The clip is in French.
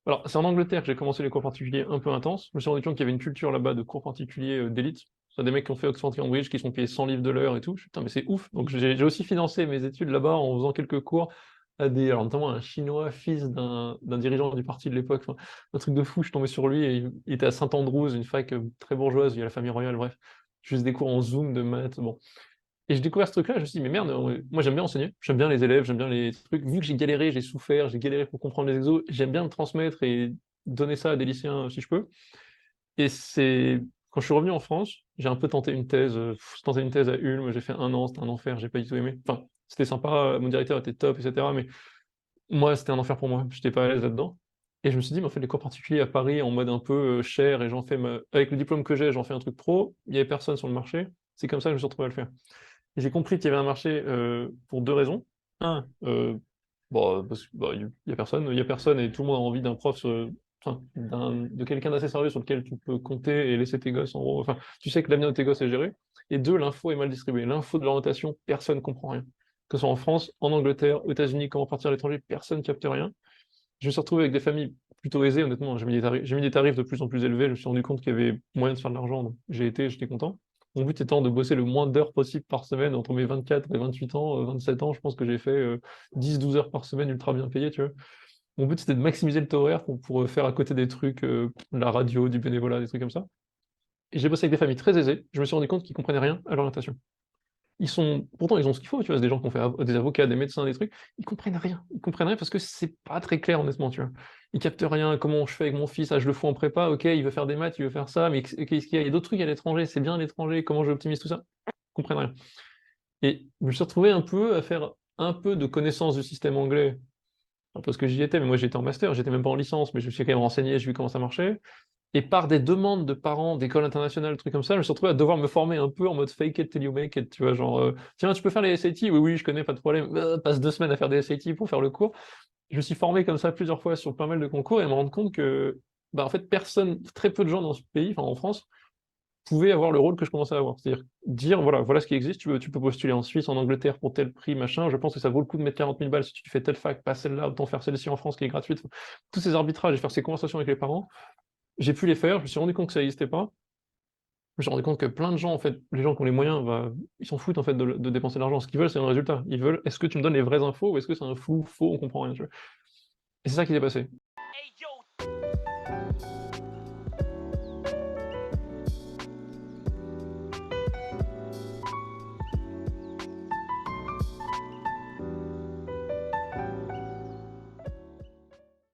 Alors, c'est en Angleterre que j'ai commencé les cours particuliers un peu intenses. Je me suis rendu compte qu'il y avait une culture là-bas de cours particuliers d'élite. C'est des mecs qui ont fait Oxford Cambridge, qui sont payés 100 livres de l'heure et tout. Je suis, putain, mais c'est ouf. Donc, j'ai aussi financé mes études là-bas en faisant quelques cours à des, alors notamment un Chinois, fils d'un dirigeant du parti de l'époque. Enfin, un truc de fou. Je suis tombé sur lui et il était à Saint-Andrews, une fac très bourgeoise, où il y a la famille royale, bref. Juste des cours en Zoom de maths. Bon. Et j'ai découvert ce truc-là, je me suis dit, mais merde, moi j'aime bien enseigner, j'aime bien les élèves, j'aime bien les trucs. Vu que j'ai galéré, j'ai souffert, j'ai galéré pour comprendre les exos, j'aime bien me transmettre et donner ça à des lycéens si je peux. Et c'est quand je suis revenu en France, j'ai un peu tenté une thèse à Ulm, j'ai fait un an, c'était un enfer, j'ai pas du tout aimé. Enfin, c'était sympa, mon directeur était top, etc. Mais moi, c'était un enfer pour moi, j'étais pas à l'aise là-dedans. Et je me suis dit, mais en fait, les cours particuliers à Paris en mode un peu cher, et avec le diplôme que j'ai, j'en fais un truc pro, il y avait personne sur le marché, c'est comme ça que je me suis retrouvé à le faire. Et j'ai compris qu'il y avait un marché pour deux raisons. Un, bon, parce que bah, il y a personne et tout le monde a envie d'un prof, enfin, de quelqu'un d'assez sérieux sur lequel tu peux compter et laisser tes gosses en gros. Enfin, tu sais que l'avenir de tes gosses est géré. Et deux, l'info est mal distribuée. L'info de l'orientation, personne comprend rien. Que ce soit en France, en Angleterre, aux États-Unis, comment partir à l'étranger, personne capte rien. Je me suis retrouvé avec des familles plutôt aisées, honnêtement. J'ai mis des tarifs de plus en plus élevés. Je me suis rendu compte qu'il y avait moyen de faire de l'argent. Donc j'étais content. Mon but étant de bosser le moins d'heures possible par semaine entre mes 24 et 28 ans, 27 ans. Je pense que j'ai fait 10-12 heures par semaine ultra bien payées, tu vois. Mon but c'était de maximiser le taux horaire pour faire à côté des trucs, de la radio, du bénévolat, des trucs comme ça. Et j'ai bossé avec des familles très aisées. Je me suis rendu compte qu'ils comprenaient rien à l'orientation. Pourtant, ils ont ce qu'il faut, tu vois, c'est des gens qui ont fait des avocats, des médecins, des trucs, ils comprennent rien. Ils comprennent rien parce que c'est pas très clair, honnêtement, tu vois. Ils captent rien, comment je fais avec mon fils, ah, je le fous en prépa, ok, il veut faire des maths, il veut faire ça, mais qu'est-ce qu'il y a? Il y a d'autres trucs à l'étranger, c'est bien à l'étranger, comment j'optimise tout ça? Ils comprennent rien. Et je me suis retrouvé un peu à faire un peu de connaissance du système anglais, un peu ce que j'y étais, mais moi j'étais en master, j'étais même pas en licence, mais je me suis quand même renseigné, j'ai vu comment ça marchait. Et par des demandes de parents d'écoles internationales, trucs comme ça, je me suis retrouvé à devoir me former un peu en mode fake it till you make it, tu vois, genre, tiens, tu peux faire les SAT? Oui, oui, je connais, pas de problème. Passe 2 semaines à faire des SAT pour faire le cours. Je me suis formé comme ça plusieurs fois sur pas mal de concours et me rendre compte que, bah, en fait, très peu de gens dans ce pays, enfin en France, pouvaient avoir le rôle que je commençais à avoir. C'est-à-dire dire, voilà ce qui existe, tu peux postuler en Suisse, en Angleterre pour tel prix, machin, je pense que ça vaut le coup de mettre 40 000 balles si tu fais telle fac, pas celle-là, autant faire celle-ci en France qui est gratuite. Enfin, tous ces arbitrages et faire ces conversations avec les parents, j'ai pu les faire, je me suis rendu compte que ça n'existait pas. Je me suis rendu compte que plein de gens, en fait, les gens qui ont les moyens, bah, ils s'en foutent en fait de dépenser de l'argent. Ce qu'ils veulent, c'est un résultat. Ils veulent, est-ce que tu me donnes les vraies infos ou est-ce que c'est un flou faux, on comprend rien, tu vois. Et c'est ça qui s'est passé.